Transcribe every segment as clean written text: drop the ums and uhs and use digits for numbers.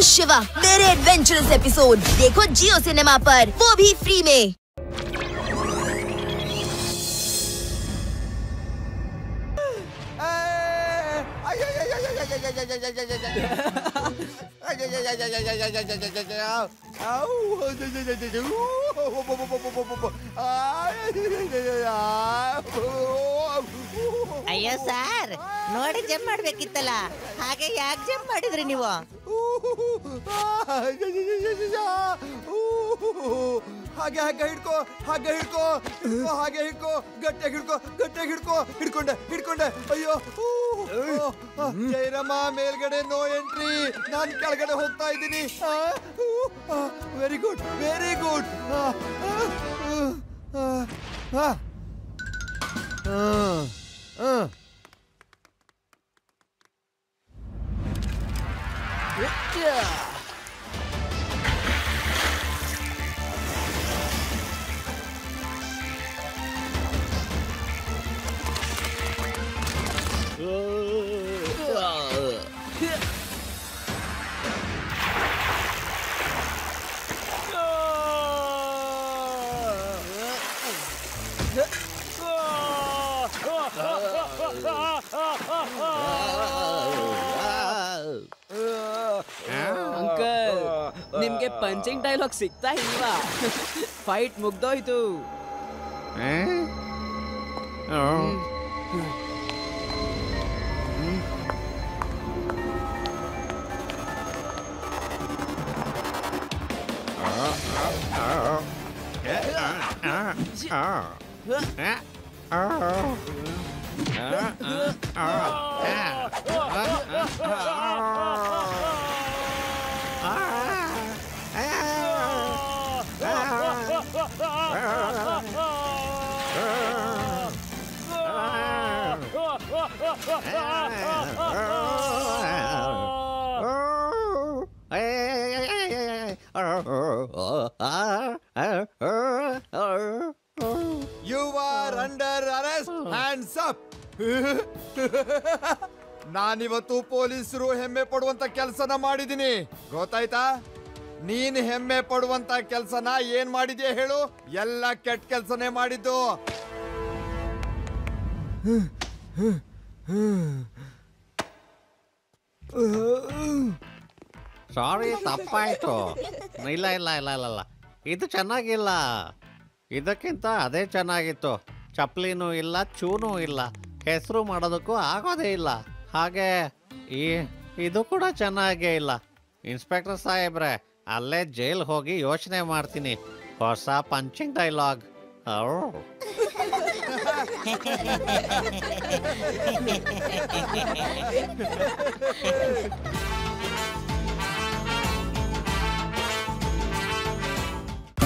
हूँ शिवा, मेरे adventurous episode देखो जियो सिनेमा पर, वो भी फ्री में। ಅಯ್ಯೋ ಸರ್, ನೋಡಿ ಜಂಪ್ ಮಾಡ್ಬೇಕಿತ್ತಲ್ಲ, ಹಾಗೆ ಯಾಕೆ ಜಂಪ್ ಮಾಡಿದ್ರಿ ನೀವು? ಹಾಗೆ ಹಾಗೆ ಹಿಡ್ಕೋ, ಹಾಗೆ ಹಿಡ್ಕೋ, ಹಾಗೆ ಹಿಡ್ಕೋ, ಗಟ್ಟಿಯಾಗಿ ಹಿಡ್ಕೋ, ಗಟ್ಟಿಯಾಗಿ ಹಿಡ್ಕೋ. ಹಿಡ್ಕೊಂಡೆ. ಅಯ್ಯೋ ಜೈರಮ್ಮ, ಮೇಲ್ಗಡೆ ನೋ ಎಂಟ್ರಿ, ನಾನ್ ಕೆಳಗಡೆ ಹೋಗ್ತಾ ಇದ್ದೀನಿ. Very good. ಅಂಕಲ್, ನಿಮ್ಗೆ ಪಂಚಿಂಗ್ ಡೈಲಾಗ್ ಸಿಗ್ತಾ ಇಲ್ವಾ? Fight ಮುಗ್ದೋಯ್ತು. You are under arrest. Hands up. ನಾನಿವತ್ತು ಪೊಲೀಸರು ಹೆಮ್ಮೆ ಪಡುವಂತ ಕೆಲಸನ ಮಾಡಿದೀನಿ, ಗೊತ್ತಾಯ್ತಾ? ನೀನ್ ಹೆಮ್ಮೆ ಪಡುವಂತ ಕೆಲಸನ ಏನ್ ಮಾಡಿದ್ಯಾ ಹೇಳು? ಎಲ್ಲ ಕೆಟ್ಟ ಕೆಲಸನೇ ಮಾಡಿದ್ದು. ಸಾರಿ, ತಪ್ಪಾಯ್ತು. ಇಲ್ಲ, ಇದು ಚೆನ್ನಾಗಿಲ್ಲ. ಇದಕ್ಕಿಂತ ಅದೇ ಚೆನ್ನಾಗಿತ್ತು. ಚಪ್ಪಲಿನೂ ಇಲ್ಲ, ಚೂನೂ ಇಲ್ಲ, ಹೆಸರು ಮಾಡೋದಕ್ಕೂ ಆಗೋದೇ ಇಲ್ಲ. ಹಾಗೆ ಇದು ಕೂಡ ಚೆನ್ನಾಗೇ ಇಲ್ಲ. ಇನ್ಸ್ಪೆಕ್ಟರ್ ಸಾಹೇಬ್ರೆ, ಅಲ್ಲೇ ಜೈಲ್ ಹೋಗಿ ಯೋಚನೆ ಮಾಡ್ತೀನಿ. ಹೊಸ ಪಂಚಿಂಗ್ ಡೈಲಾಗ್.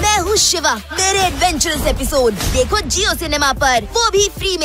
मैं हूँ शिवा, मेरे एडवेंचरस एपिसोड देखो जियो सिनेमा पर, वो भी फ्री में।